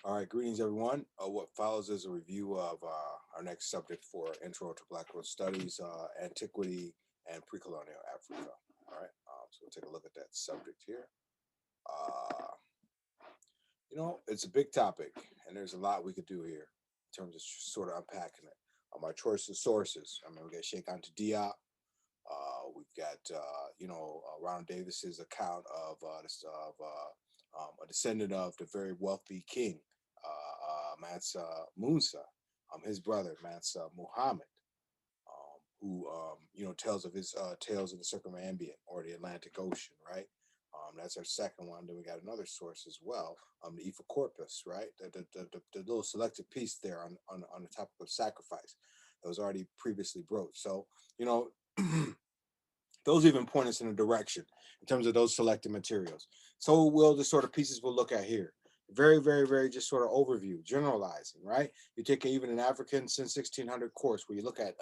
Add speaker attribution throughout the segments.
Speaker 1: All right, greetings everyone. What follows is a review of our next subject for Intro to Black World Studies, Antiquity and Precolonial Africa. All right, so we'll take a look at that subject here. Uh, it's a big topic, and there's a lot we could do here in terms of sort of unpacking it. My choice of sources. I mean, we got Sheikh Anta Diop. We've got Ronald Davis's account of a descendant of the very wealthy king, Mansa Musa, his brother Mansa Muhammad, who tells of his tales of the circumambient or the Atlantic Ocean, right? That's our second one. Then we got another source as well, the Eva Corpus, right? The little selected piece there on the topic of sacrifice that was already previously broached. So you know. Those even point us in a direction in terms of those selected materials. So will the sort of pieces we'll look at here. Very, very, very just sort of overview, generalizing, right? You take even an African since 1600 course where you look at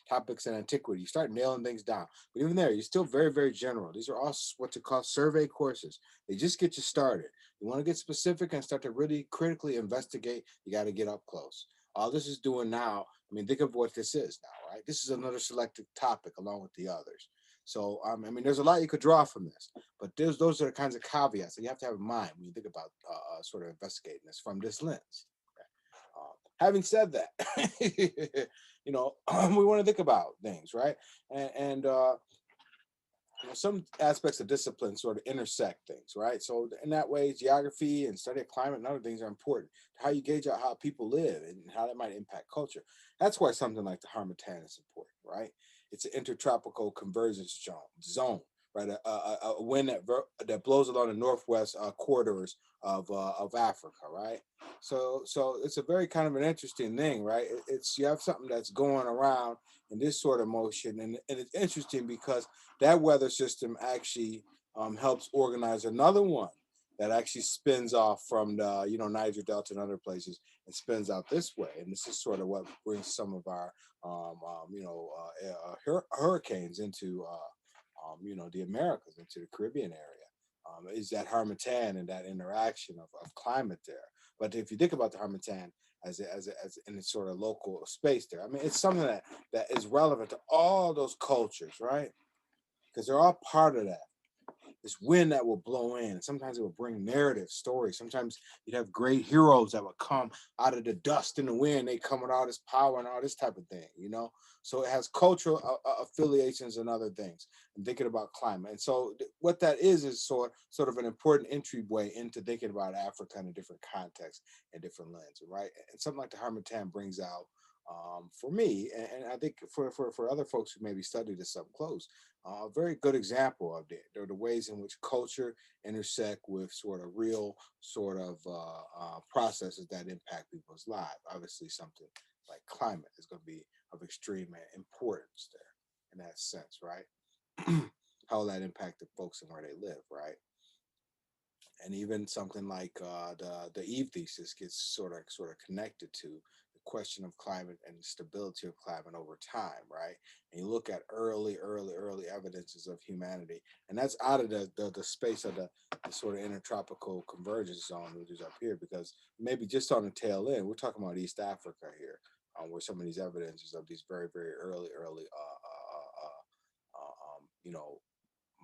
Speaker 1: topics in antiquity, you start nailing things down. But even there, you're still very, very general. These are all what to call survey courses. They just get you started. You want to get specific and start to really critically investigate, you got to get up close. All this is doing now, I mean, think of what this is now, right? This is another selected topic along with the others. So, I mean, there's a lot you could draw from this, but those are the kinds of caveats that you have to have in mind when you think about sort of investigating this from this lens. Having said that, we want to think about things, right? And some aspects of discipline sort of intersect things, right? So in that way, geography and study of climate and other things are important to how you gauge out how people live and how that might impact culture. That's why something like the Harmattan is important, right? It's an intertropical convergence zone, right? A wind that blows along the northwest corridors of Africa, right? So it's a very kind of an interesting thing, right? It's you have something that's going around in this sort of motion, and it's interesting because that weather system actually helps organize another one that actually spins off from the Niger Delta and other places and spins out this way. And this is sort of what brings some of our hurricanes into the Americas, into the Caribbean area. Is that harmattan and that interaction of climate there? But if you think about the harmattan as in its sort of local space there, I mean, it's something that is relevant to all those cultures, right? Because they're all part of that. This wind that will blow in. Sometimes it will bring narrative stories. Sometimes you'd have great heroes that would come out of the dust in the wind. They come with all this power and all this type of thing. So it has cultural affiliations and other things. And thinking about climate. And so what that is sort of an important entryway into thinking about Africa in a different context and different lens, right? And something like the Harmattan brings out for me, and I think for other folks who maybe study this up close, a very good example of the ways in which culture intersect with sort of real sort of processes that impact people's lives. Obviously, something like climate is going to be of extreme importance there in that sense, right? How that impacted folks and where they live, right? And even something like the Eve thesis gets sort of connected to the question of climate and the stability of climate over time, right? And you look at early evidences of humanity, and that's out of the space of the sort of intertropical convergence zone, which is up here, because maybe just on the tail end, we're talking about East Africa here, where some of these evidences of these very early you know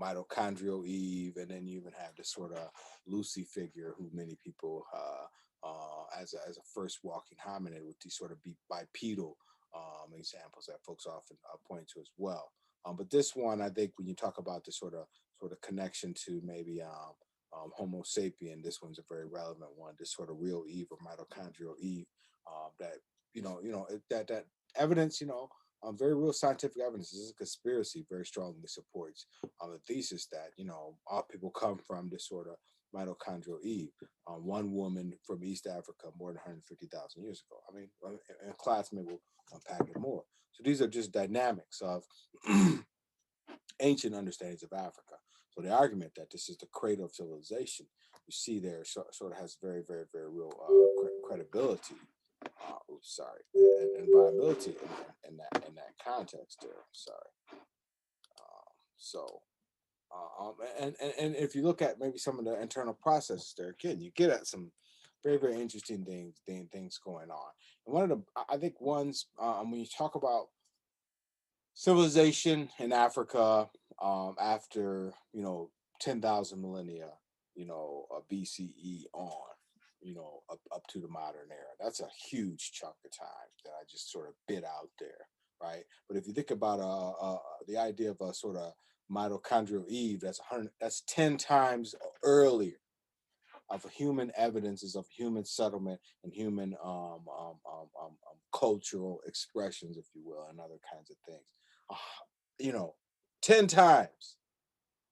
Speaker 1: mitochondrial Eve, and then you even have this sort of Lucy figure, who many people as a first walking hominid, with these sort of bipedal examples that folks often point to as well. But this one, I think, when you talk about the sort of connection to maybe Homo sapien, this one's a very relevant one. This sort of real Eve or mitochondrial Eve, that that evidence, very real scientific evidence. This is a conspiracy very strongly supports the thesis that all people come from this sort of mitochondrial Eve. One woman from East Africa more than 150,000 years ago. I mean, in class maybe we'll unpack it more. So these are just dynamics of ancient understandings of Africa. So the argument that this is the cradle of civilization, you see there, sort of has very real credibility. Sorry, and viability in that context there. Sorry. So, and if you look at maybe some of the internal processes there, again, you get at some very, very interesting things going on. And one of the, I think, ones when you talk about civilization in Africa after 10,000 millennia, BCE on, up to the modern era. That's a huge chunk of time that I just sort of bit out there, right? But if you think about the idea of a sort of mitochondrial Eve, that's 10 times earlier of human evidences of human settlement and human cultural expressions, if you will, and other kinds of things. Uh, you know, 10 times,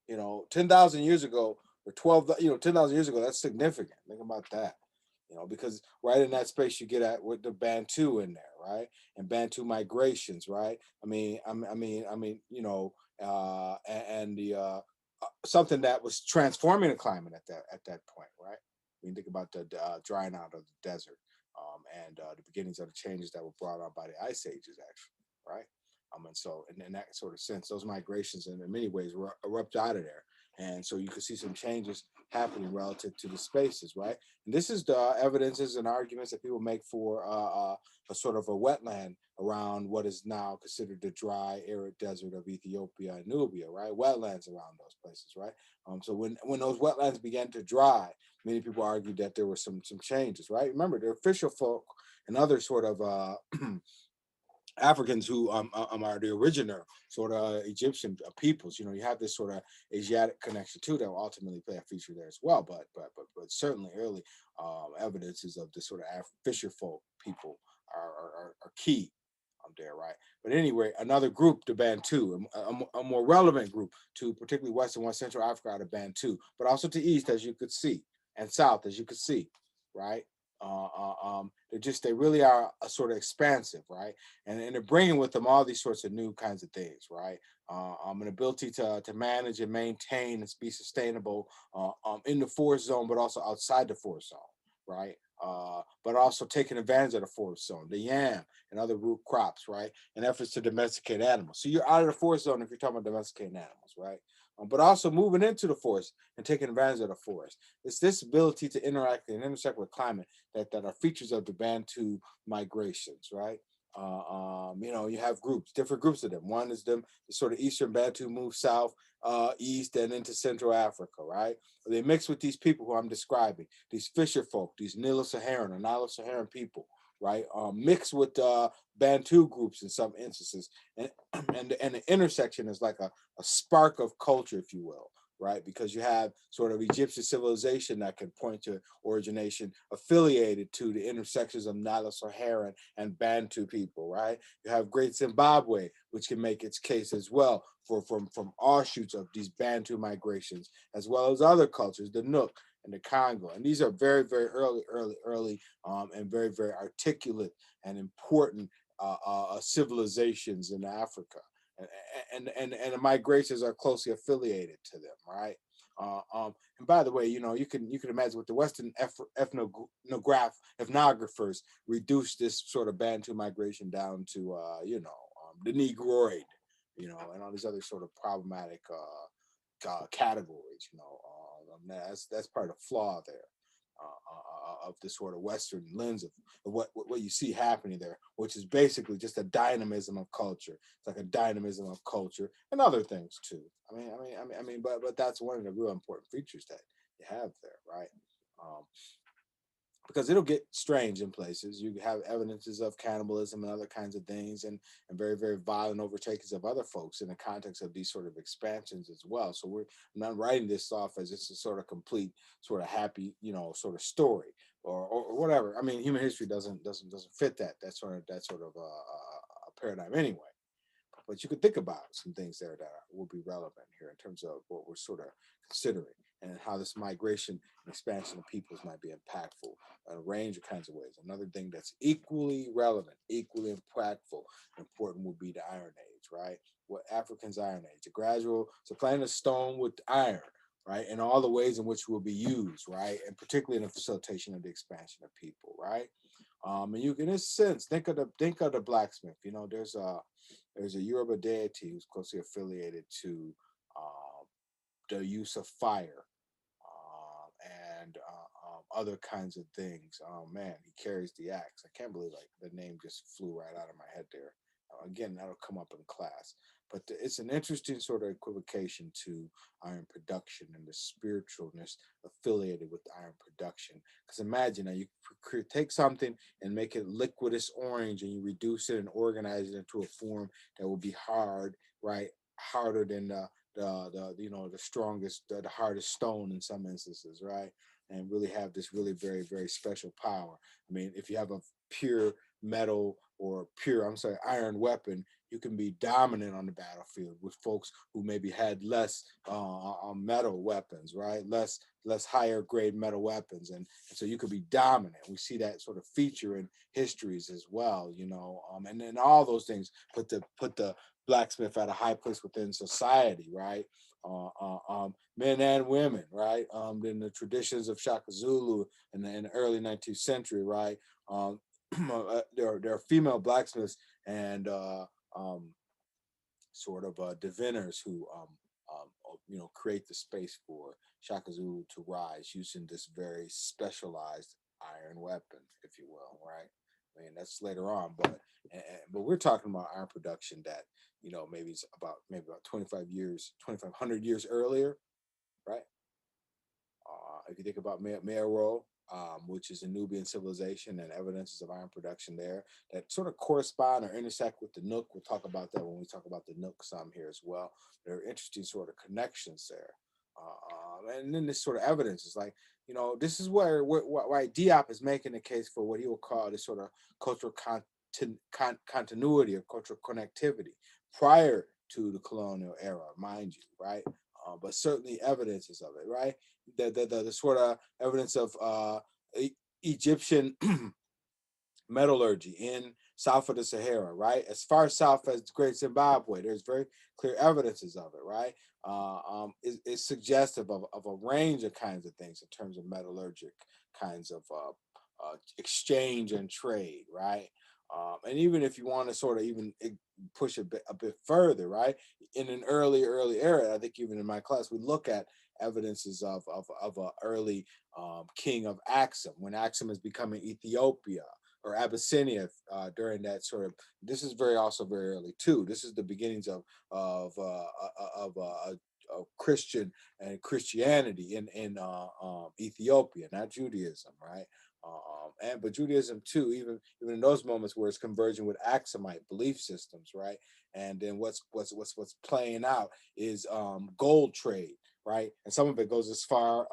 Speaker 1: 10,000 years ago or 12, 10,000 years ago, that's significant. Think about that, because right in that space you get at with the Bantu in there, right? And Bantu migrations, right? And the something that was transforming the climate at that point, right? When you think about the drying out of the desert, and the beginnings of the changes that were brought on by the ice ages, actually, right? And so, in that sort of sense, those migrations, in many ways, erupt out of there, and so you can see some changes happening relative to the spaces, right? And this is the evidences and arguments that people make for a sort of a wetland around what is now considered the dry, arid desert of Ethiopia and Nubia, right? Wetlands around those places, right? So when those wetlands began to dry, many people argued that there were some changes, right? Remember, the official folk and other sort of Africans who are the original sort of Egyptian peoples. You have this sort of Asiatic connection too that will ultimately play a feature there as well. But certainly early evidences of this sort of fisher folk people are key there, right? But anyway, another group, the Bantu, a more relevant group to particularly West and West Central Africa are the Bantu, but also to East, as you could see, and South, as you could see, right? They really are a sort of expansive, right? And they're bringing with them all these sorts of new kinds of things, right? An ability to manage and maintain and be sustainable in the forest zone, but also outside the forest zone, right? But also taking advantage of the forest zone, the yam and other root crops, right? And efforts to domesticate animals. So you're out of the forest zone if you're talking about domesticating animals, right? But also moving into the forest and taking advantage of the forest. It's this ability to interact and intersect with climate that are features of the Bantu migrations, right? You have different groups of them. One is the sort of Eastern Bantu move south, east, and into Central Africa, right? They mix with these people who I'm describing, these fisher folk, these Nilo-Saharan or Nilo-Saharan people, right? Mixed with Bantu groups in some instances, and and the intersection is like a spark of culture, if you will, right? Because you have sort of Egyptian civilization that can point to origination affiliated to the intersections of Nilo-Saharan and Bantu people, right? You have Great Zimbabwe, which can make its case as well from offshoots of these Bantu migrations, as well as other cultures, the Nook and the Congo. And these are very, very early, and very, very articulate and important civilizations in Africa. And the migrations are closely affiliated to them, right? And by the way, you can imagine what the Western ethnographers reduced this sort of Bantu migration down to, the Negroid, and all these other sort of problematic categories. That's part of the flaw there. Of this sort of Western lens of what you see happening there, which is basically just a dynamism of culture. It's like a dynamism of culture and other things too. But that's one of the real important features that you have there, right? Um, because it'll get strange in places. You have evidences of cannibalism and other kinds of things, and very, very violent overtakings of other folks in the context of these sort of expansions as well. So we're not writing this off as it's a sort of complete, sort of happy, sort of story or whatever. Human history doesn't fit that sort of paradigm anyway. But you could think about some things there that will be relevant here in terms of what we're sort of considering and how this migration and expansion of peoples might be impactful in a range of kinds of ways. Another thing that's equally relevant, equally impactful, important would be the Iron Age, right? What African's Iron Age, supplanting a stone with iron, right? And all the ways in which it will be used, right? And particularly in the facilitation of the expansion of people, right? And you can, in a sense, think of the blacksmith. There's a Yoruba deity who's closely affiliated to the use of fire and other kinds of things. Man, he carries the axe. I can't believe like the name just flew right out of my head there. Again, that'll come up in class. But it's an interesting sort of equivocation to iron production and the spiritualness affiliated with iron production. Because imagine now you take something and make it liquidous orange, and you reduce it and organize it into a form that will be hard, right? Harder than the strongest, the hardest stone in some instances, right? And really have this really very, very special power. I mean, if you have a pure metal or pure, I'm sorry, iron weapon, you can be dominant on the battlefield with folks who maybe had less metal weapons, right? Less higher grade metal weapons, and so you could be dominant. We see that sort of feature in histories as well, and then all those things put the blacksmith at a high place within society, right? Men and women, right? In the traditions of Shaka Zulu in the early 19th century, right? There are female blacksmiths and um, sort of diviners who create the space for Shaka Zulu to rise using this very specialized iron weapon, if you will, right? I mean, that's later on, but we're talking about iron production that maybe about 2,500 years earlier, right? If you think about Meroe, which is a Nubian civilization and evidences of iron production there that sort of correspond or intersect with the Nook. We'll talk about that when we talk about the Nook some here as well. There are interesting sort of connections there. And then this sort of evidence is like, this is why Diop is making the case for what he will call this sort of cultural continuity or cultural connectivity prior to the colonial era, mind you, right? But certainly evidences of it, right? The sort of evidence of Egyptian metallurgy in south of the Sahara, right? As far south as Great Zimbabwe, there's very clear evidences of it, right? It's suggestive of a range of kinds of things in terms of metallurgic kinds of exchange and trade, right? And even if you want to sort of even push a bit further, right? In an early era, I think even in my class, we look at evidences of a early king of Axum when Axum is becoming Ethiopia or Abyssinia during that sort of. This is also very early too. This is the beginnings of Christian and Christianity in Ethiopia, not Judaism, right? But Judaism too, even in those moments where it's converging with Axumite belief systems, right? And then what's playing out is gold trade, right? And some of it goes as far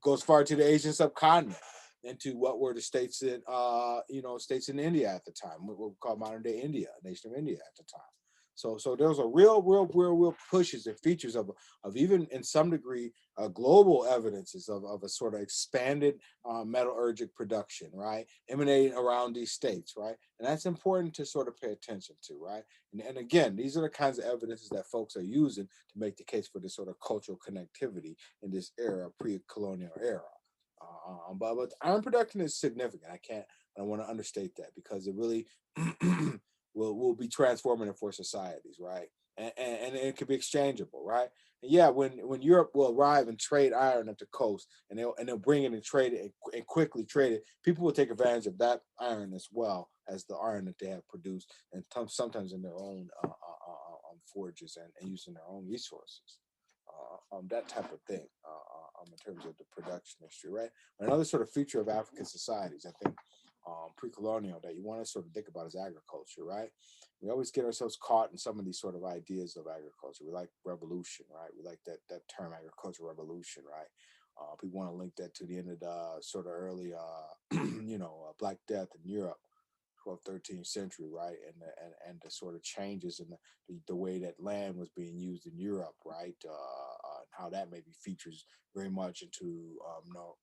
Speaker 1: goes far to the Asian subcontinent, into what were the states states in India at the time, what we call modern day India, nation of India at the time. So there's a real pushes and features of even in some degree global evidences of a sort of expanded metallurgic production, right, emanating around these states, right, and that's important to sort of pay attention to, right, and again, these are the kinds of evidences that folks are using to make the case for this sort of cultural connectivity in this era, pre-colonial era. But iron production is significant. I don't want to understate that because it really will be transformative for societies, right? And it could be exchangeable, right? And yeah, when Europe will arrive and trade iron at the coast, and they'll bring it and trade it and quickly trade it, people will take advantage of that iron as well as the iron that they have produced, and sometimes in their own forges and using their own resources, that type of thing. In terms of the production history, right? Another sort of feature of African societies, I think, pre-colonial that you want to sort of think about is agriculture, right? We always get ourselves caught in some of these sort of ideas of agriculture. We like revolution, right? We like that term, agricultural revolution, right? People want to link that to the end of the sort of early, Black Death in Europe, 12th, 13th century, right? And the sort of changes in the way that land was being used in Europe, right? And how that maybe features very much into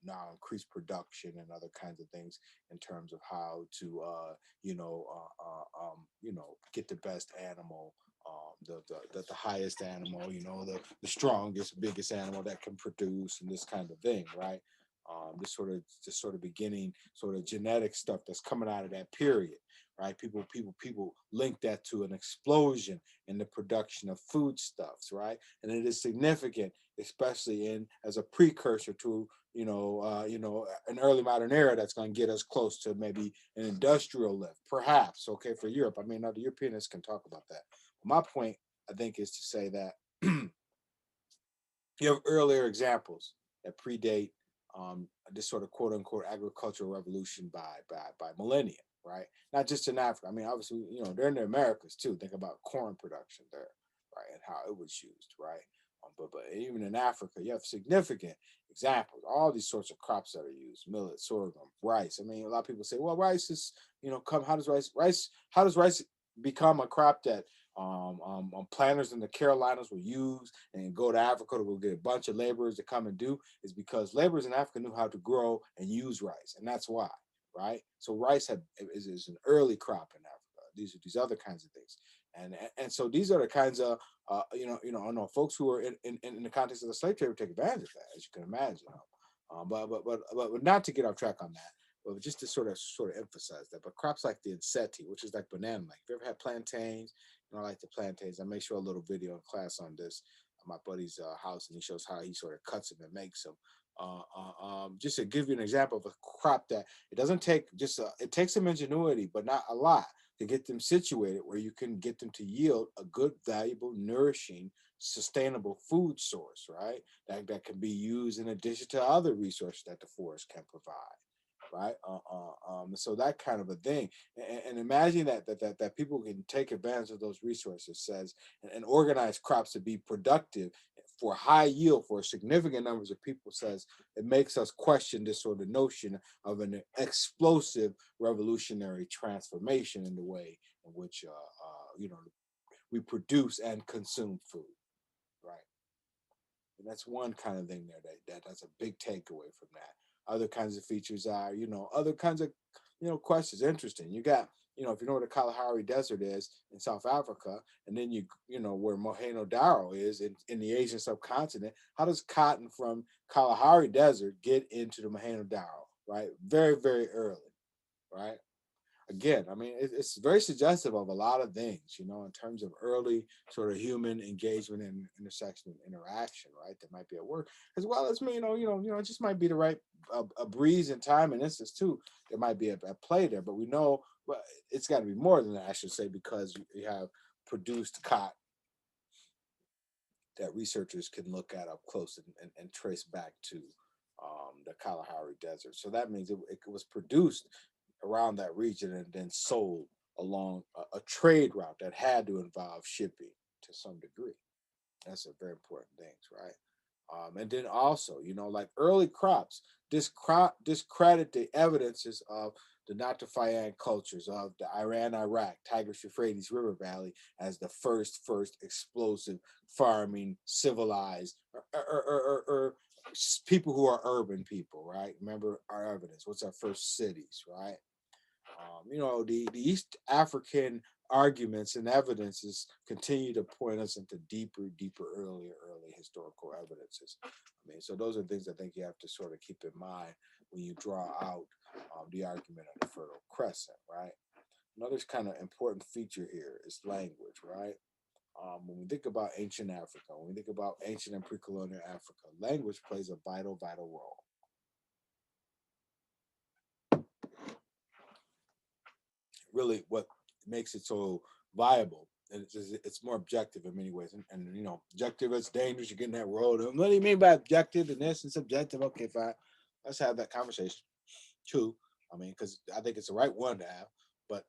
Speaker 1: now increased production and other kinds of things in terms of how to get the best animal, the highest animal, the strongest, biggest animal that can produce, and this kind of thing, right? This sort of beginning sort of genetic stuff that's coming out of that period, right? People link that to an explosion in the production of foodstuffs, right? And it is significant, especially as a precursor to an early modern era that's going to get us close to maybe an industrial lift, perhaps. Okay, for Europe. I mean, now the Europeans can talk about that. My point, I think, is to say that you have earlier examples that predate this sort of quote unquote agricultural revolution by millennia, right? Not just in Africa. I mean, obviously, they're in the Americas too. Think about corn production there, right, and how it was used, right? But even in Africa, you have significant examples. All these sorts of crops that are used: millet, sorghum, rice. I mean, a lot of people say, well, rice is, come. How does rice become a crop that planters in the Carolinas will use and go to Africa to go get a bunch of laborers to come and do? Is because laborers in Africa knew how to grow and use rice, and that's why, right? So rice is an early crop in Africa. These other kinds of things, and so these are the kinds of I know folks who are in the context of the slave trade would take advantage of that, as you can imagine. But not to get off track on that, but just to sort of emphasize that. But crops like the Inseti, which is like banana, like if you ever had plantains, I like the plantains. I make sure a little video in class on this at my buddy's house, and he shows how he sort of cuts them and makes them. Just to give you an example of a crop that it doesn't take it takes some ingenuity, but not a lot to get them situated where you can get them to yield a good, valuable, nourishing, sustainable food source, right? That can be used in addition to other resources that the forest can provide, right? So that kind of a thing, and imagine that people can take advantage of those resources, says, and organize crops to be productive for high yield for significant numbers of people, says it makes us question this sort of notion of an explosive revolutionary transformation in the way in which we produce and consume food, right? And that's one kind of thing there that's a big takeaway from that. Other kinds of features are, other kinds of, questions. Interesting. You got, if you know where the Kalahari Desert is in South Africa, and then where Mohenjo-Daro is in the Asian subcontinent, how does cotton from Kalahari Desert get into the Mohenjo-Daro, right? Very, very early, right? Again, I mean, it's very suggestive of a lot of things, in terms of early sort of human engagement and intersection and interaction, right? That might be at work, as well as it just might be the right a breeze in time and instance too. There might be a play there, but we know, well, it's got to be more than that, I should say, because you have produced cotton that researchers can look at up close and trace back to the Kalahari Desert. So that means it was produced around that region and then sold along a trade route that had to involve shipping to some degree. That's a very important thing, right? And then also, like early crops, discredit the evidences of the Natafayan cultures of the Iran-Iraq, Tigris-Euphrates River Valley as the first explosive farming, civilized, or people who are urban people, right? Remember our evidence. What's our first cities, right? The East African arguments and evidences continue to point us into deeper, early historical evidences. I mean, so those are things I think you have to sort of keep in mind when you draw out the argument of the Fertile Crescent, right? Another kind of important feature here is language, right? When we think about ancient Africa, when we think about ancient and pre-colonial Africa, language plays a vital role. Really, what makes it so viable, and it's more objective in many ways. And objective is dangerous. You get in that road. What do you mean by objective and this and subjective? Okay, fine. Let's have that conversation. True. I mean, because I think it's the right one to have. But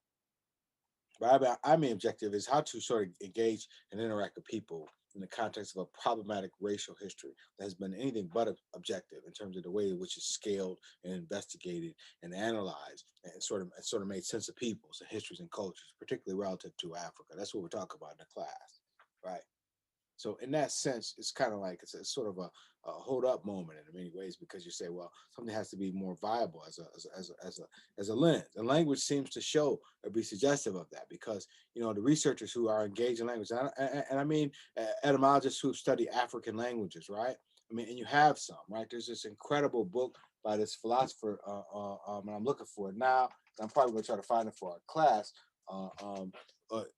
Speaker 1: I mean, objective is how to sort of engage and interact with people in the context of a problematic racial history that has been anything but objective in terms of the way in which it's scaled and investigated and analyzed and sort of made sense of peoples and histories and cultures, particularly relative to Africa. That's what we're talking about in the class, right? So in that sense, it's kind of like it's a sort of a hold up moment in many ways, because you say, well, something has to be more viable as a lens. And language seems to show or be suggestive of that, because the researchers who are engaged in language, and I mean etymologists who study African languages, right? I mean, and you have some, right? There's this incredible book by this philosopher, and I'm looking for it now. I'm probably going to try to find it for our class.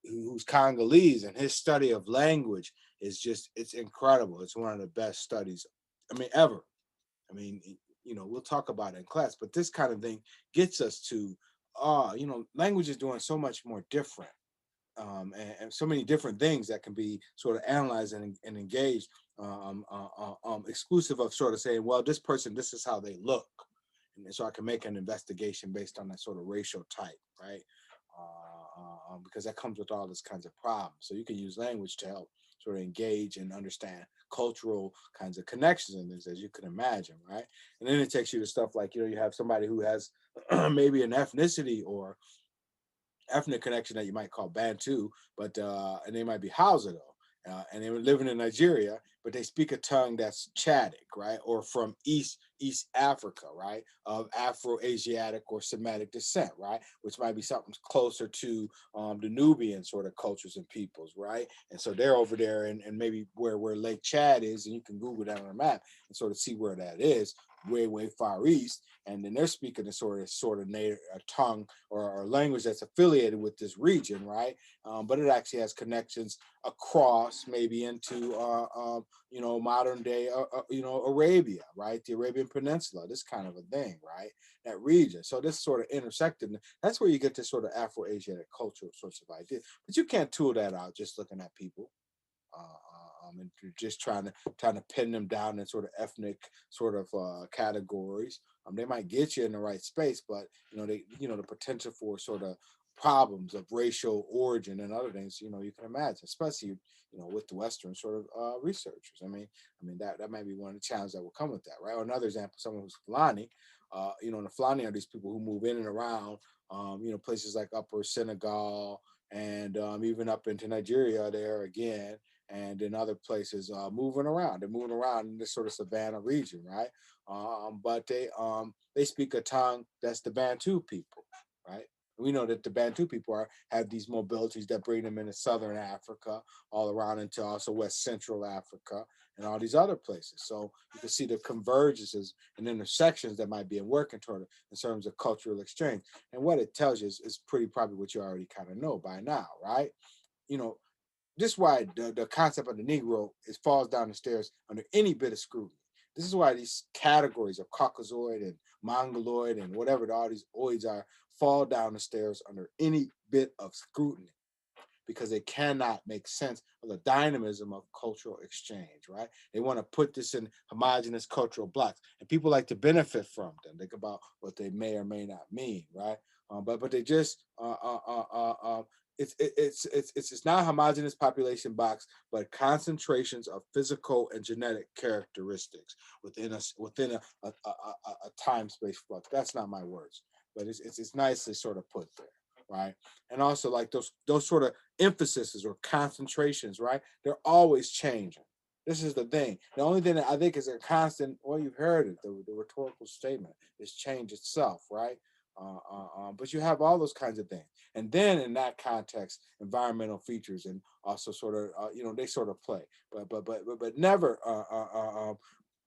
Speaker 1: Who's Congolese, and his study of language is it's incredible. It's one of the best studies, I mean, ever. I mean, we'll talk about it in class, but this kind of thing gets us to, language is doing so much more different, and so many different things that can be sort of analyzed and engaged, exclusive of sort of saying, well, this person, this is how they look. And so I can make an investigation based on that sort of racial type, right? Because that comes with all this kinds of problems. So you can use language to help sort of engage and understand cultural kinds of connections and things, as you can imagine, right? And then it takes you to stuff like, you have somebody who has maybe an ethnicity or ethnic connection that you might call Bantu, but and they might be Hausa though, and they were living in Nigeria, but they speak a tongue that's Chadic, right, or from East Africa, right, of Afro-Asiatic or Semitic descent, right, which might be something closer to the Nubian sort of cultures and peoples, right, and so they're over there and maybe where Lake Chad is, and you can Google that on a map and sort of see where that is, way far east, and then they're speaking a sort of native a tongue or language that's affiliated with this region, right? But it actually has connections across, maybe into modern day Arabia, right? The Arabian Peninsula, this kind of a thing, right? That region. So this sort of intersected. That's where you get this sort of Afro-Asiatic cultural sorts of ideas. But you can't tool that out just looking at people. And just trying to pin them down in sort of ethnic sort of categories. They might get you in the right space, but the potential for sort of problems of racial origin and other things, you can imagine, especially with the Western sort of researchers. That might be one of the challenges that will come with that, right? Or another example, someone who's Fulani. And the Fulani are these people who move in and around, places like Upper Senegal and even up into Nigeria there again, and in other places, moving around. They're moving around in this sort of savannah region, right? But they speak a tongue that's the Bantu people, right? We know that the Bantu people have these mobilities that bring them into southern Africa, all around into also West Central Africa, and all these other places. So you can see the convergences and intersections that might be working toward it in terms of cultural exchange. And what it tells you is pretty probably what you already kind of know by now, right? You know, this is why the concept of the Negro falls down the stairs under any bit of scrutiny. This is why these categories of Caucasoid and Mongoloid and whatever all these oids are fall down the stairs under any bit of scrutiny, because they cannot make sense of the dynamism of cultural exchange, right? They want to put this in homogenous cultural blocks, and people like to benefit from them. Think about what they may or may not mean, right? But they just it's not a homogeneous population box, but concentrations of physical and genetic characteristics within a time space flux. That's not my words, but it's nicely sort of put there, right? And also like those sort of emphases or concentrations, right? They're always changing. This is the thing. The only thing that I think is a constant, well, you've heard it, the rhetorical statement is change itself, right? But you have all those kinds of things. And then in that context, environmental features and also sort of, they sort of play, but never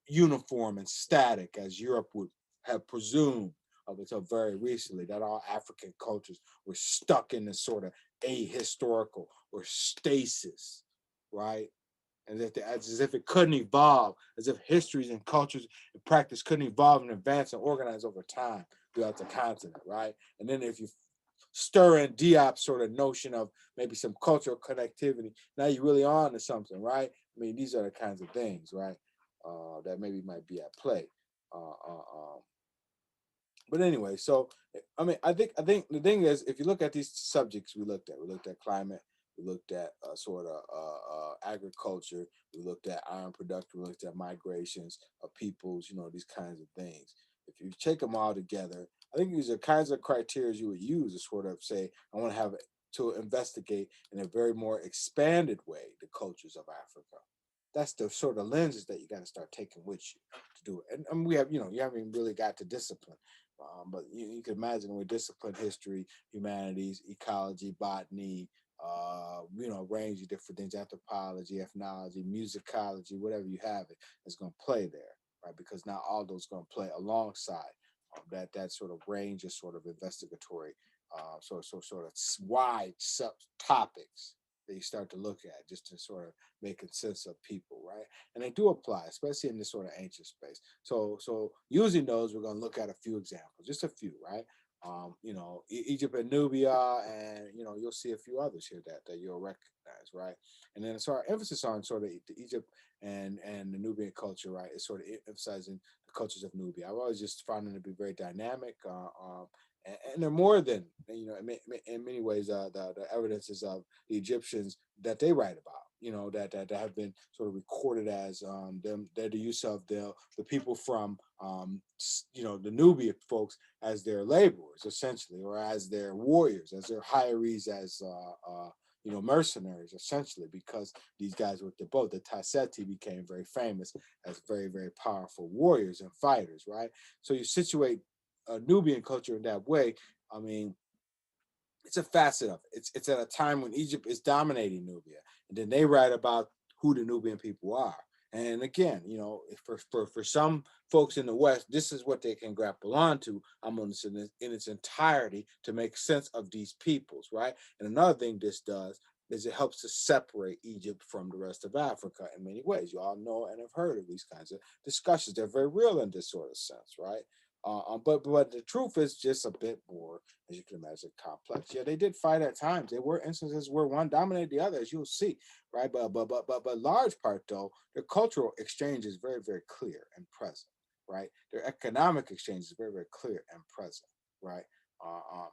Speaker 1: uniform and static as Europe would have presumed up until very recently, that all African cultures were stuck in this sort of ahistorical or stasis, right? And that as if it couldn't evolve, as if histories and cultures and practice couldn't evolve and advance and organize over time throughout the continent, right? And then if you stir in Diop's sort of notion of maybe some cultural connectivity, now you're really on to something, right? These are the kinds of things, right, that maybe might be at play. Uh, uh, um, but anyway, so I think the thing is, if you look at these subjects we looked at climate, we looked at sort of agriculture, we looked at iron production, we looked at migrations of peoples, these kinds of things. If you take them all together, I think these are kinds of criteria you would use to sort of say, I want to have to investigate in a very more expanded way the cultures of Africa. That's the sort of lenses that you got to start taking with you to do it. And we have, you haven't really got to discipline. But you can imagine with discipline, history, humanities, ecology, botany, a range of different things, anthropology, ethnology, musicology, whatever you have, it's going to play there, right? Because now all those going to play alongside that sort of range of sort of investigatory, sort of wide subtopics that you start to look at just to sort of making sense of people, right? And they do apply, especially in this sort of ancient space. So using those, we're going to look at a few examples, just a few, right? Egypt and Nubia, and you'll see a few others here that you'll recognize, right? And then so our emphasis on sort of the Egypt and the Nubian culture, right, is sort of emphasizing the cultures of Nubia. I've always just found them to be very dynamic, and they're more than in many ways the evidences of the Egyptians that they write about. That have been sort of recorded as they're the use of the people from the Nubian folks as their laborers essentially, or as their warriors, as their hirees, as mercenaries essentially, because these guys with the boat, the Tasseti, became very famous as very, very powerful warriors and fighters, right? So you situate Nubian culture in that way. I mean, it's a facet of it. It's at a time when Egypt is dominating Nubia, and then they write about who the Nubian people are. And again, for some folks in the West, this is what they can grapple onto almost in its entirety to make sense of these peoples, right? And another thing this does is it helps to separate Egypt from the rest of Africa in many ways. You all know and have heard of these kinds of discussions. They're very real in this sort of sense, right? But the truth is just a bit more, as you can imagine, complex. Yeah, they did fight at times. There were instances where one dominated the other, as you'll see, right? But large part though, their cultural exchange is very, very clear and present, right? Their economic exchange is very, very clear and present, right?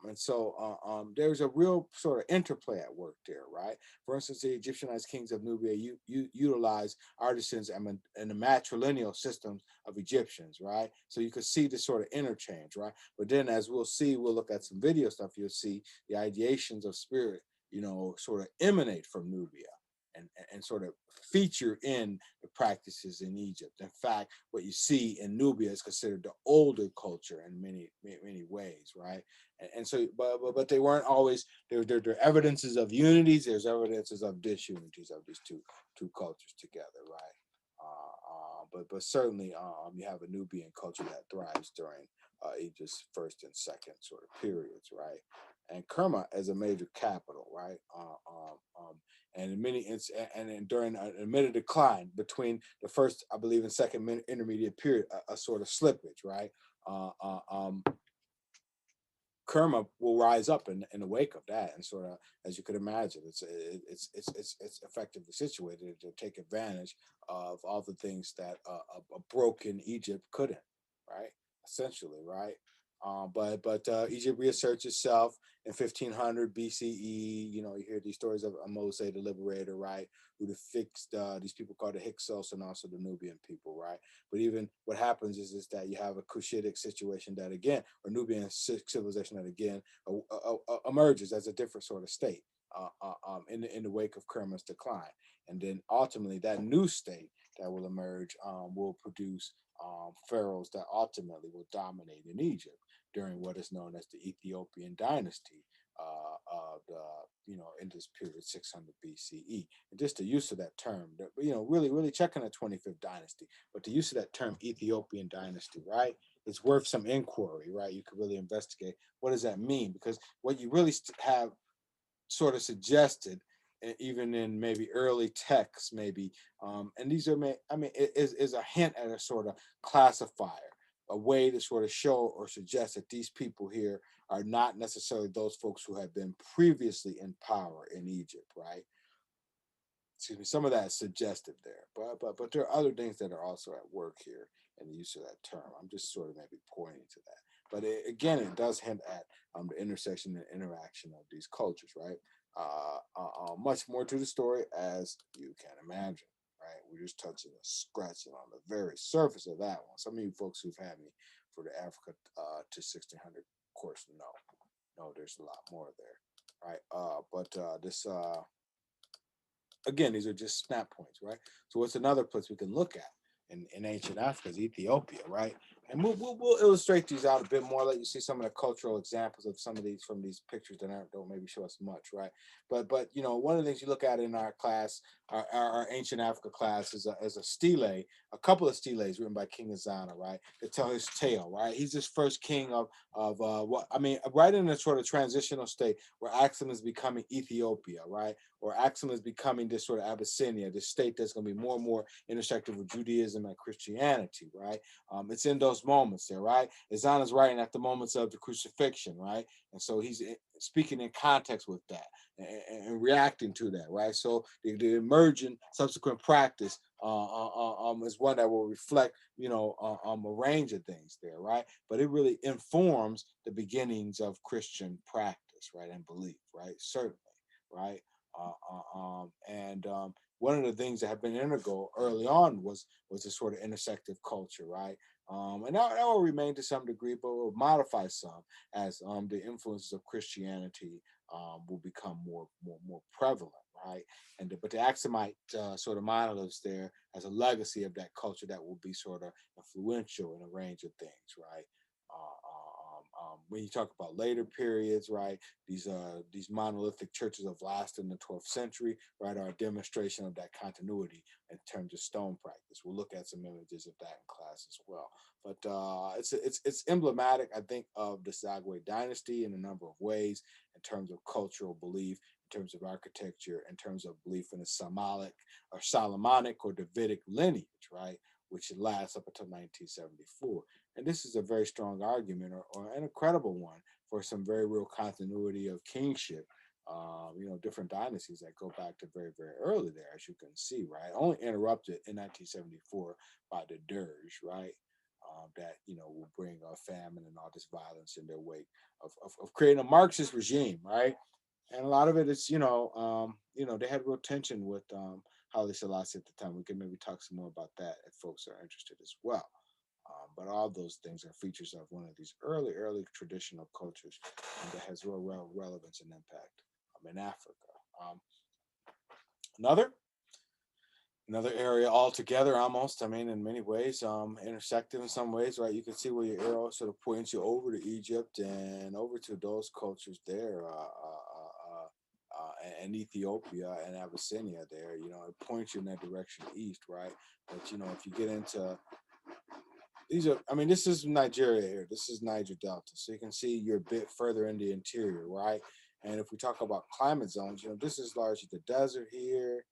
Speaker 1: And so there's a real sort of interplay at work there, right? For instance, the Egyptianized kings of Nubia utilize artisans and the matrilineal systems of Egyptians, right? So you could see this sort of interchange, right? But then, as we'll see, we'll look at some video stuff. You'll see the ideations of spirit, sort of emanate from Nubia. And sort of feature in the practices in Egypt. In fact, what you see in Nubia is considered the older culture in many ways, right? And so, but they weren't always. There are evidences of unities. There's evidences of disunities of these two cultures together, right? But certainly, you have a Nubian culture that thrives during Egypt's first and second sort of periods, right? And Kerma as a major capital, right? And in many and during an admitted decline between the first, I believe, and second intermediate period, a sort of slippage, right? Uh, uh, um, Kerma will rise up in the wake of that, and sort of, as you could imagine, it's effectively situated to take advantage of all the things that a broken Egypt couldn't, right? Essentially, right? But Egypt reasserts itself in 1500 BCE. You hear these stories of Moses the Liberator, right? Who fixed these people called the Hyksos and also the Nubian people, right? But even what happens is that you have a Cushitic situation that again, or Nubian civilization that again emerges as a different sort of state in the wake of Kerma's decline, and then ultimately that new state that will emerge will produce pharaohs that ultimately will dominate in Egypt during what is known as the Ethiopian dynasty of the in this period 600 BCE. And just the use of that term, really checking the 25th dynasty, but the use of that term Ethiopian dynasty, right? It's worth some inquiry, right? You could really investigate what does that mean, because what you really have sort of suggested, even in maybe early texts, maybe, and these are, is a hint at a sort of classifier, a way to sort of show or suggest that these people here are not necessarily those folks who have been previously in power in Egypt, right? Excuse me, some of that is suggestive there, but there are other things that are also at work here in the use of that term. I'm just sort of maybe pointing to that, but again, it does hint at the intersection and interaction of these cultures, right? Much more to the story, as you can imagine, right? We're just touching and scratching on the very surface of that one. Some of you folks who've had me for the Africa to 1600 course know there's a lot more there, right? But this again, these are just snap points, right? So what's another place we can look at in ancient Africa is Ethiopia, right? And we'll illustrate these out a bit more, let you see some of the cultural examples of some of these from these pictures that don't maybe show us much, right? But you know, one of the things you look at in our class, our ancient Africa class, is a stele, a couple of steles written by King Azana, right, that tell his tale, right? He's this first king of what I mean, right in a sort of transitional state where Axum is becoming Ethiopia, right? Or Axum is becoming this sort of Abyssinia, this state that's going to be more and more intersected with Judaism and Christianity, right? It's in those moments there, right? Azana's writing at the moments of the crucifixion, right? And so he's speaking in context with that and reacting to that, right? So the emergent subsequent practice is one that will reflect, you know, a range of things there, right? But it really informs the beginnings of Christian practice, right, and belief, right? Certainly, right? And one of the things that have been integral early on was this sort of intersective culture, right? And that will remain to some degree, but will modify some as the influences of Christianity will become more prevalent, right? But the Axumite sort of monoliths there as a legacy of that culture that will be sort of influential in a range of things, right? When you talk about later periods, right, these monolithic churches have lasted in the 12th century, right, are a demonstration of that continuity in terms of stone practice. We'll look at some images of that in class as well. But it's emblematic, I think, of the Zagwe dynasty in a number of ways, in terms of cultural belief, in terms of architecture, in terms of belief in the Solomonic or Davidic lineage, right, which lasts up until 1974. And this is a very strong argument, or an incredible one, for some very real continuity of kingship. You know, different dynasties that go back to very, very early there, as you can see, right? Only interrupted in 1974 by the dirge, right? That, you know, will bring famine and all this violence in their wake of creating a Marxist regime, right? And a lot of it is, you know, they had real tension with Haile Selassie at the time. We can maybe talk some more about that if folks are interested as well. But all those things are features of one of these early traditional cultures that has real relevance and impact in Africa. Um, another another area altogether, almost, I mean, in many ways intersective in some ways, right? You can see where your arrow sort of points you over to Egypt and over to those cultures there, and Ethiopia and Abyssinia there. You know, it points you in that direction east, right? But you know, if you get into these are, I mean, this is Nigeria here. This is Niger Delta. So you can see you're a bit further in the interior, right? And if we talk about climate zones, you know, this is largely the desert here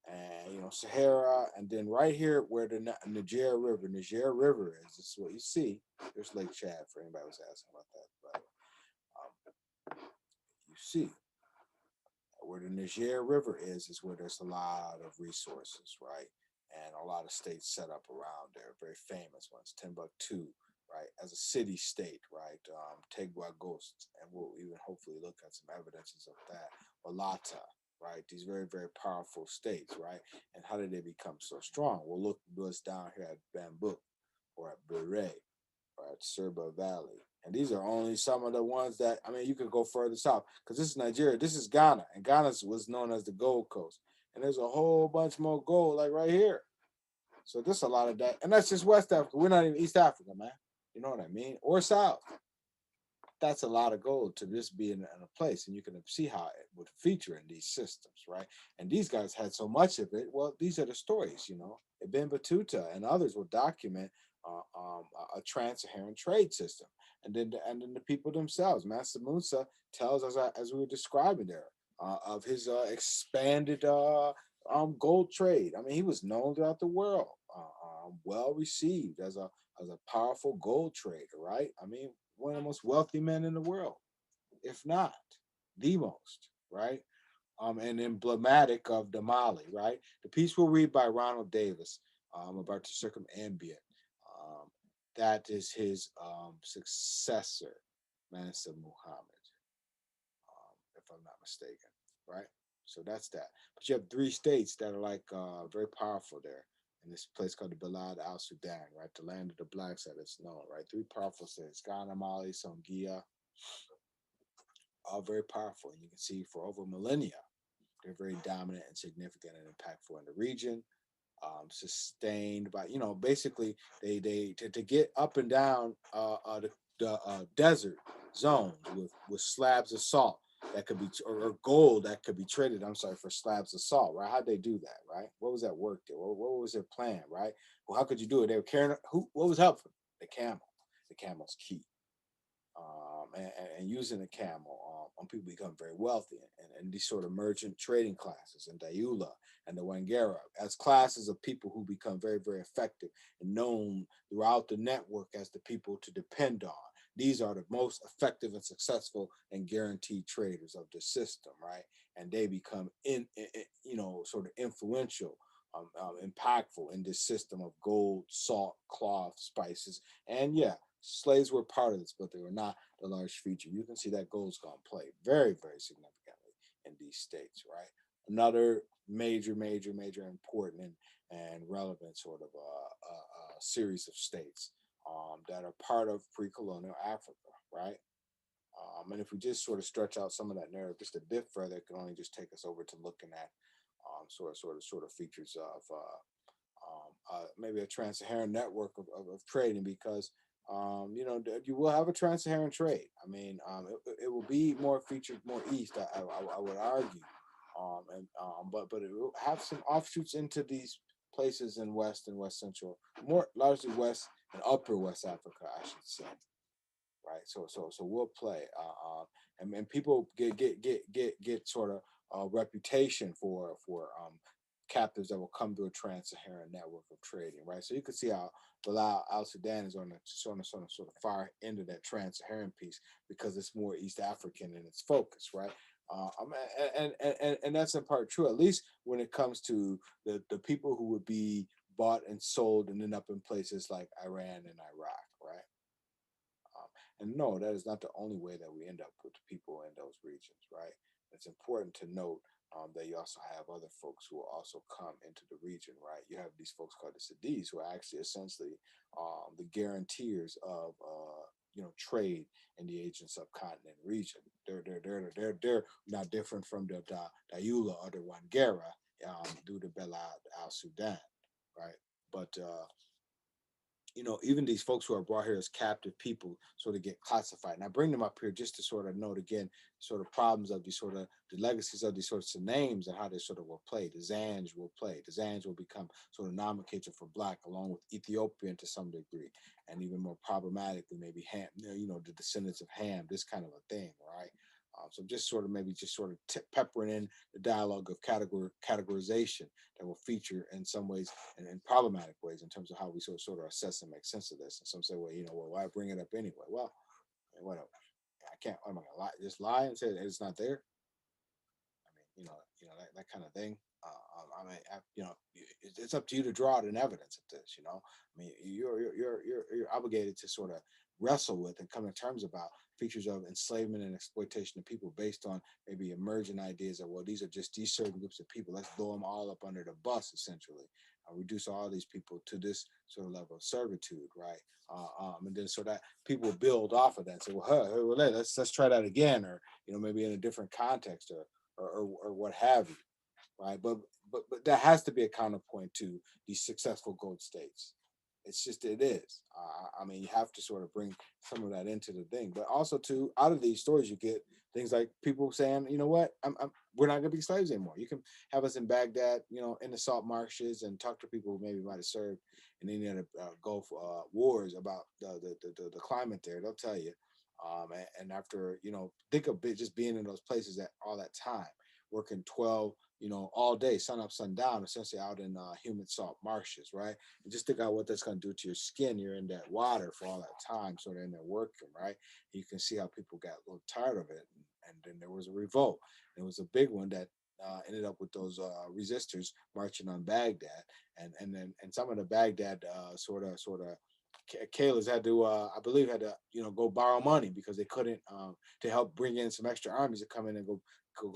Speaker 1: and, you know, Sahara. And then right here where the Niger River is, this is what you see. There's Lake Chad for anybody who's asking about that. But you see where the Niger River is where there's a lot of resources, right? And a lot of states set up around there, very famous ones, Timbuktu, right, as a city state, right? Tegwa Ghost, and we'll even hopefully look at some evidences of that. Balata, right? These very, very powerful states, right? And how did they become so strong? We'll look what's down here at Bambuk or at Beret or at Serba Valley. And these are only some of the ones that, I mean, you could go further south because this is Nigeria. This is Ghana, and Ghana was known as the Gold Coast. And there's a whole bunch more gold, like right here. So there's a lot of that. And that's just West Africa. We're not even East Africa, man. You know what I mean? Or South. That's a lot of gold to just be in a place. And you can see how it would feature in these systems, right? And these guys had so much of it. Well, these are the stories, you know. Ibn Battuta and others will document a trans-Saharan trade system. And then the people themselves. Master Musa tells us, as we were describing there, of his expanded gold trade. I mean, he was known throughout the world, well received as a powerful gold trader, right? I mean, one of the most wealthy men in the world, if not the most, right? And emblematic of the Mali, right? The piece we'll read by Ronald Davis about the circumambient. That is his successor, Mansa Muhammad, if I'm not mistaken, right? So that's that. But you have three states that are like very powerful there in this place called the Balad al Sudan, right? The land of the blacks that it's known, right? Three powerful states, Ghana, Mali, Songhia, all very powerful. And you can see for over millennia, they're very dominant and significant and impactful in the region. sustained by, basically they to get up and down the desert zones with slabs of salt that could be, or gold that could be traded. I'm sorry, for slabs of salt, right? How'd they do that, right? What was that work there? What was their plan, right? Well, how could you do it? They were carrying who? What was helpful? The camel. The camel's key. And using the camel, people become very wealthy, and these sort of merchant trading classes, and Dayula and the Wangara, as classes of people who become very, very effective and known throughout the network as the people to depend on. These are the most effective and successful and guaranteed traders of the system, right? And they become sort of influential, impactful in this system of gold, salt, cloth, spices, and yeah, slaves were part of this, but they were not the large feature. You can see that gold's going to play very, very significantly in these states, right? Another major, major, major important and relevant sort of series of states that are part of pre-colonial Africa, right? And if we just sort of stretch out some of that narrative just a bit further, it can only just take us over to looking at sort of features of maybe a trans-Saharan network of trading, because you will have a trans-Saharan trade. I mean, it will be more featured more east, I would argue, but it will have some offshoots into these places in West and West Central, more largely West and Upper West Africa, I should say, right? So we'll play, and people get sort of a reputation for captives that will come to a trans-Saharan network of trading, right? So you can see how Bilal Al Sudan is on the sort of far end of that trans-Saharan piece, because it's more East African in its focus, right? And that's in part true, at least when it comes to the people who would be bought and sold and end up in places like Iran and Iraq, right? And no, that is not the only way that we end up with people in those regions, right? It's important to note that you also have other folks who will also come into the region, right? You have these folks called the Sadis, who are actually essentially the guarantors of trade in the Asian subcontinent region. They're not different from the Dayula or the Wangara due to Bela al Sudan, right? But even these folks who are brought here as captive people sort of get classified. And I bring them up here just to sort of note again, sort of problems of these sort of the legacies of these sorts of names and how they sort of will play. The Zanj will play. The Zanj will become sort of nomenclature for black, along with Ethiopian to some degree, and even more problematically, maybe Ham, the descendants of Ham, this kind of a thing, right? So just sort of maybe just sort of peppering in the dialogue of categorization that will feature in some ways and in problematic ways in terms of how we sort of assess and make sense of this. And some say, well, why bring it up anyway? Well, whatever. I can't. I'm not gonna lie. Just lie and say it's not there. I mean, that kind of thing. It's up to you to draw out an evidence of this. I mean, you're obligated to sort of wrestle with and come to terms about features of enslavement and exploitation of people based on maybe emergent ideas of, well, these are just these certain groups of people. Let's blow them all up under the bus, essentially. Reduce all these people to this sort of level of servitude, right? And then so that people build off of that and say, well, let's try that again, or maybe in a different context, or what have you, right? But that has to be a counterpoint to these successful gold states. It's just it is. I mean, you have to sort of bring some of that into the thing, but also too, out of these stories, you get things like people saying, you know what, we're not going to be slaves anymore. You can have us in Baghdad, in the salt marshes, and talk to people who maybe might have served in any of the Gulf wars about the climate there. They'll tell you. And after think of it, just being in those places at all that time, working 12, all day, sun up, sun down, essentially out in humid salt marshes, right? And just think about what that's going to do to your skin. You're in that water for all that time, sort of in there working, right? You can see how people got a little tired of it, and then there was a revolt. It was a big one that ended up with those resistors marching on Baghdad, and some of the Baghdad sort of Kayla's had to, I believe, had to, go borrow money because they couldn't, to help bring in some extra armies to come in and go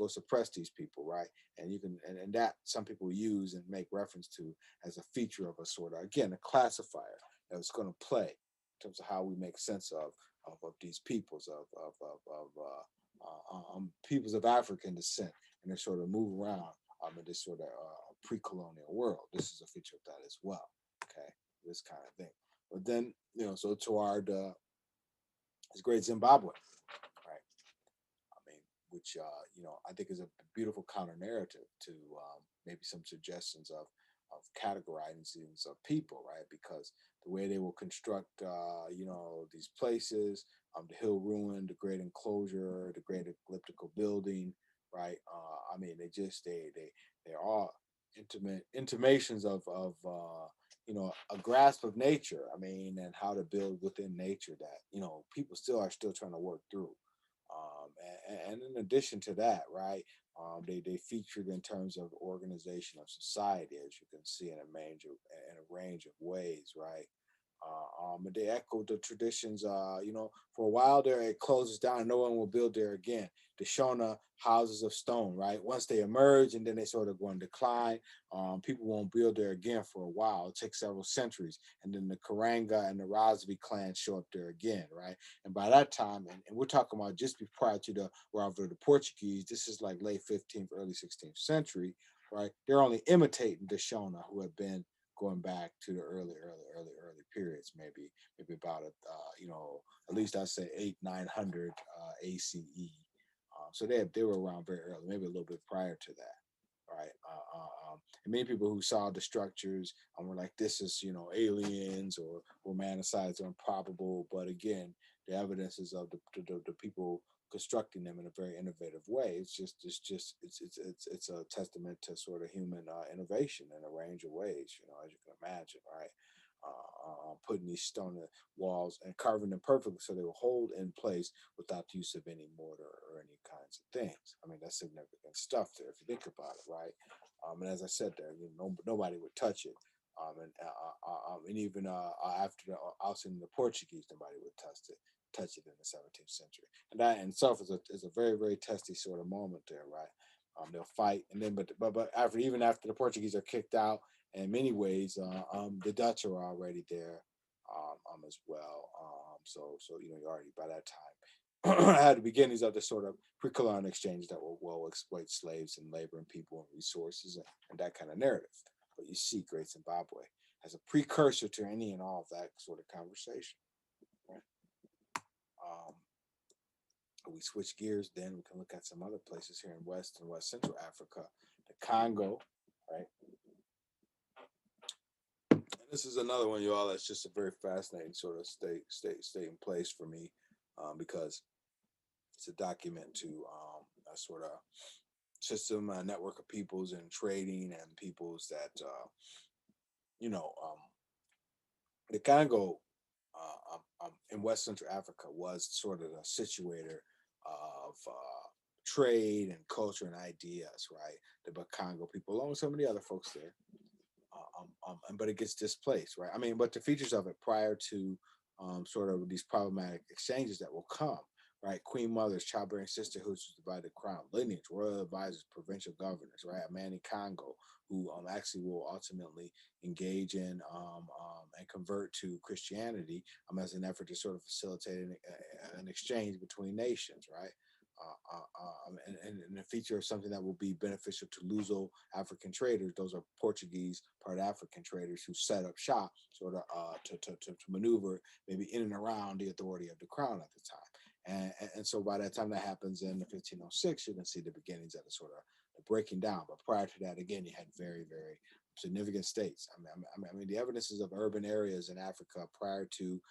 Speaker 1: suppress these people, right? And you can, and that some people use and make reference to as a feature of a sort of, again, a classifier that was going to play in terms of how we make sense of these peoples peoples of African descent, and they sort of move around in this sort of pre-colonial world. This is a feature of that as well. Okay, this kind of thing. But then, so toward this great Zimbabwe, right? I mean, which I think is a beautiful counter narrative to maybe some suggestions of categorizing of people, right? Because the way they will construct, these places, the hill ruin, the great enclosure, the great elliptical building, right? I mean, they're all intimations of a grasp of nature. I mean, and how to build within nature that people still trying to work through. And in addition to that, right, they featured in terms of organization of society, as you can see in a range of ways, right? And they echoed the traditions. For a while there, it closes down, and no one will build there again. The Shona houses of stone, right? Once they emerge, and then they sort of go in decline, people won't build there again for a while. It takes several centuries, and then the Karanga and the Rosby clans show up there again, right? And by that time, and we're talking about just prior to the arrival of the Portuguese, this is like late 15th, early 16th century, right? They're only imitating the Shona, who have been going back to the early periods, maybe about at least I say 800-900 ACE. So they were around very early, maybe a little bit prior to that, right? And many people who saw the structures were like, this is aliens or romanticized or improbable. But again, the evidences of the people constructing them in a very innovative way. It's a testament to sort of human innovation in a range of ways, as you can imagine, right? Putting these stone walls and carving them perfectly so they will hold in place without the use of any mortar or any kinds of things. I mean, that's significant stuff there if you think about it, right? And as I said there, nobody would touch it. And even after the ousting of the Portuguese, nobody would touch it in the 17th century. And that in itself is a very, very testy sort of moment there, right? They'll fight, and then but after the Portuguese are kicked out, in many ways, the Dutch are already there as well. So you're already by that time had the beginnings of the sort of pre-colonial exchange that will exploit slaves and labor and people and resources and that kind of narrative. But you see, Great Zimbabwe as a precursor to any and all of that sort of conversation. Right? We switch gears, then we can look at some other places here in West and West Central Africa, the Congo, right? And this is another one, y'all, that's just a very fascinating sort of state in place for me, because it's a document to a sort of system, a network of peoples and trading and peoples that, the Congo in West Central Africa was sort of a situator of trade and culture and ideas, right? The Bakongo people, along with some of the other folks there. But it gets displaced, right? I mean, but the features of it prior to sort of these problematic exchanges that will come, right? Queen mothers, childbearing sisterhoods, divided crown, lineage, royal advisors, provincial governors, right? Amani Congo, who actually will ultimately engage in and convert to Christianity as an effort to sort of facilitate an exchange between nations, right? And a feature of something that will be beneficial to Luso African traders. Those are Portuguese, part African traders who set up shop sort of to maneuver maybe in and around the authority of the crown at the time. And so by that time that happens in 1506, you can see the beginnings of the sort of the breaking down. But prior to that, again, you had very, very significant states. I mean, the evidences of urban areas in Africa prior to,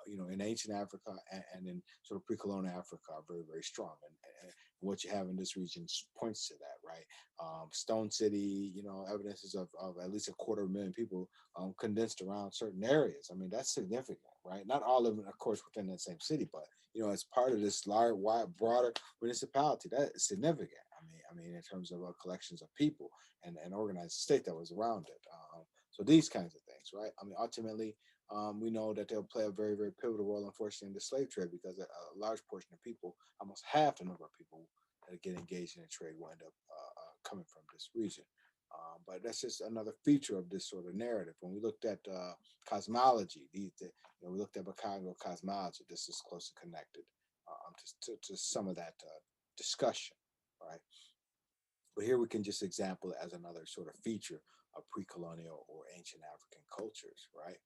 Speaker 1: in ancient Africa and in sort of pre-colonial Africa are very, very strong. And what you have in this region points to that, right? Stone City, evidences of at least 250,000 people condensed around certain areas. I mean, that's significant, right? Not all of them, of course, within that same city, but as part of this large, wide, broader municipality, that is significant. I mean, in terms of collections of people and organized state that was around it. So these kinds of things, right? I mean, ultimately, we know that they'll play a very, very pivotal role, unfortunately, in the slave trade because a large portion of people, almost half the number of people that get engaged in the trade will end up coming from this region. But that's just another feature of this sort of narrative. When we looked at cosmology, we looked at Bakongo cosmology. This is closely connected to some of that discussion, right? But here we can just example it as another sort of feature of pre-colonial or ancient African cultures, right?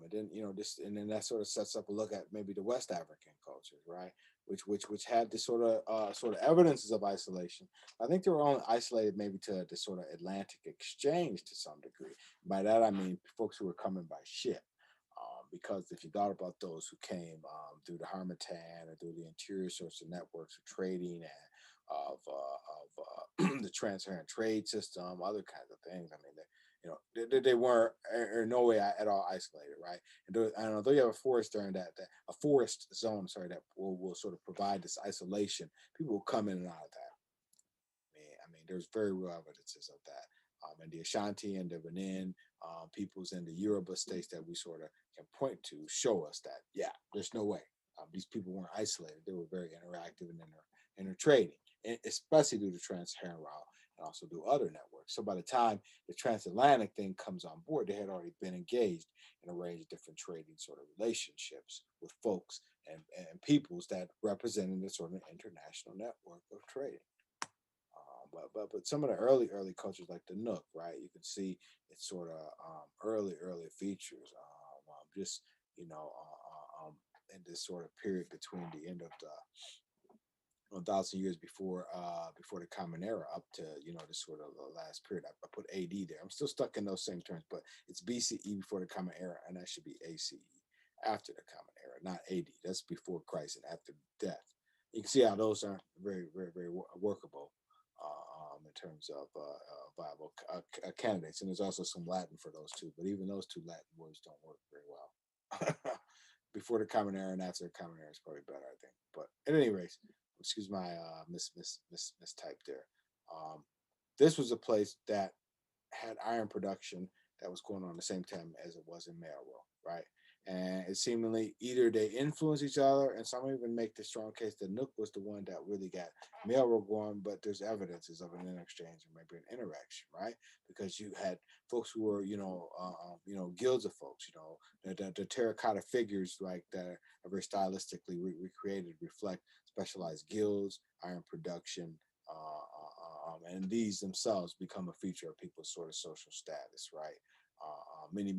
Speaker 1: And then this, and then that sort of sets up a look at maybe the West African cultures, right? Which had this sort of evidences of isolation. I think they were only isolated maybe to the sort of Atlantic exchange to some degree. By that I mean folks who were coming by ship. Because if you thought about those who came through the Harmattan or through the interior sorts of networks of trading and of the transparent trade system, other kinds of things. I mean, they weren't in no way at all isolated, right? And although you have a forest during that a forest zone, sorry, that will sort of provide this isolation, people will come in and out of that. I mean, there's very real evidences of that. And the Ashanti and the Benin peoples and the Yoruba states that we sort of can point to show us that, yeah, there's no way. These people weren't isolated. They were very interactive and intertrading, especially through the Trans-Saharan route and also through other networks. So by the time the transatlantic thing comes on board, they had already been engaged in a range of different trading sort of relationships with folks and peoples that represented a sort of international network of trade. But some of the early cultures like the Nook, right? You can see it's sort of early features. Just you know, in this sort of period between the end of the 1,000 years before the Common Era up to this sort of the last period. I put AD there. I'm still stuck in those same terms, but it's BCE before the Common Era, and that should be ACE after the Common Era, not AD. That's before Christ and after death. You can see how those aren't very workable in terms of viable candidates. And there's also some Latin for those two, but even those two Latin words don't work very well. Before the Common Era and after the Common Era is probably better, I think. But at any rate, excuse my mistype there. Um, this was a place that had iron production that was going on the same time as it was in Melville, right? And it seemingly either they influence each other, and some even make the strong case that Nook was the one that really got Melville going, but there's evidences of an exchange or maybe an interaction, right? Because you had folks who were, guilds of folks, the terracotta figures like that are very stylistically recreated reflect specialized guilds, iron production, and these themselves become a feature of people's sort of social status, right? Many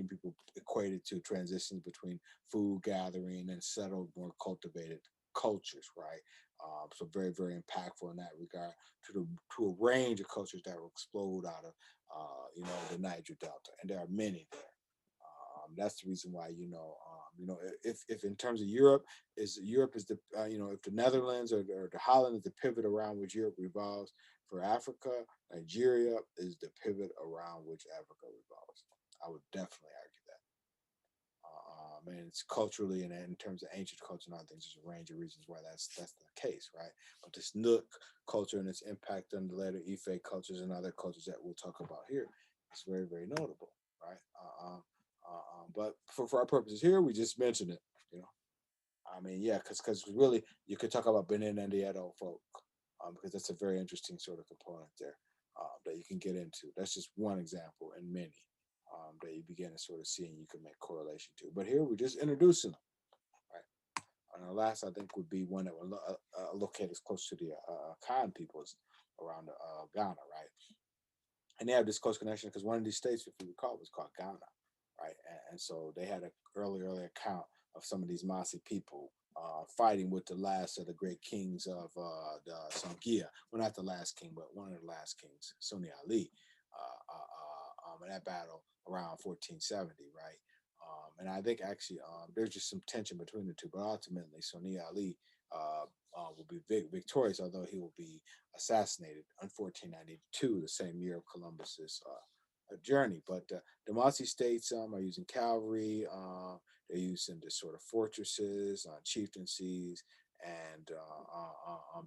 Speaker 1: people equated to transitions between food gathering and settled, more cultivated cultures, right? So very impactful in that regard to a range of cultures that will explode out of the Niger Delta, and there are many there. That's the reason why if in terms of Europe is the if the Netherlands or the Holland is the pivot around which Europe revolves, for Africa, Nigeria is the pivot around which Africa revolves. I would definitely argue that. And it's culturally and in terms of ancient culture and other things, there's a range of reasons why that's the case, right? But this Nook culture and its impact on the later Ife cultures and other cultures that we'll talk about here is very notable, right? But for our purposes here, we just mentioned it, you know. I mean, yeah, because really you could talk about Benin and the Edo folk, because that's a very interesting sort of component there that you can get into. That's just one example in many that you begin to sort of see and you can make correlation to. But here we're just introducing them, right? And the last I think would be one that would locate as close to the Khan peoples around Ghana, right? And they have this close connection because one of these states, if you recall, was called Ghana, right? And so they had an early account of some of these Masi people fighting with the last of the great kings of the Songhia. Well, not the last king, but one of the last kings, Sunni Ali, in that battle around 1470, right? And I think actually there's just some tension between the two, but ultimately Sunni Ali will be victorious, although he will be assassinated in 1492, the same year of Columbus's journey. But the Masi states are using cavalry. They're using the sort of fortresses, chieftaincies, and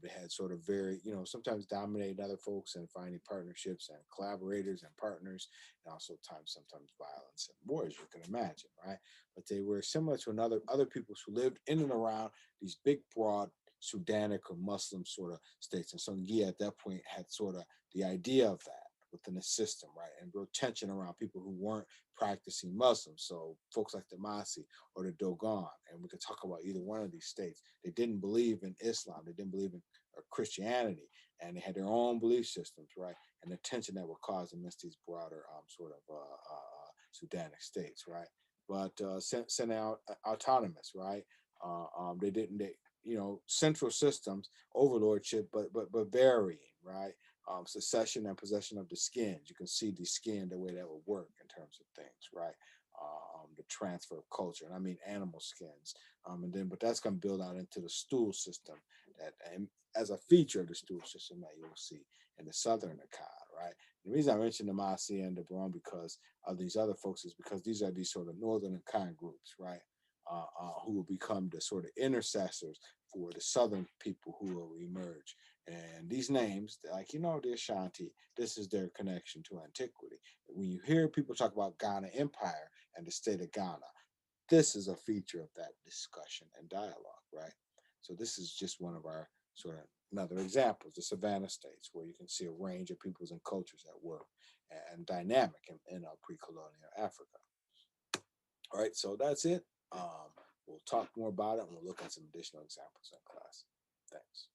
Speaker 1: they had sort of very, sometimes dominating other folks and finding partnerships and collaborators and partners, and also sometimes violence and war, as you can imagine, right? But they were similar to other peoples who lived in and around these big, broad Sudanic or Muslim sort of states. And Songhia at that point had sort of the idea of that, within the system, right? And real tension around people who weren't practicing Muslims. So folks like the Masi or the Dogon, and we could talk about either one of these states. They didn't believe in Islam. They didn't believe in Christianity, and they had their own belief systems, right? And the tension that would cause amidst these broader sort of Sudanic states, right? But sent out autonomous, right? They didn't, central systems, overlordship, but varying, right? Secession and possession of the skins. You can see the skin, the way that would work in terms of things, right? The transfer of culture, and I mean animal skins, but that's going to build out into the stool system that, and as a feature of the stool system that you'll see in the southern Akkad, right? The reason I mentioned the Masi and the Baron because of these other folks is because these are these sort of northern Akkad groups, right? Who will become the sort of intercessors for the southern people who will emerge. And these names, like, the Ashanti, this is their connection to antiquity. When you hear people talk about Ghana Empire and the state of Ghana, this is a feature of that discussion and dialogue, right? So this is just one of our sort of another examples, the Savannah states, where you can see a range of peoples and cultures at work and dynamic in pre-colonial Africa. All right, so that's it. We'll talk more about it and we'll look at some additional examples in class. Thanks.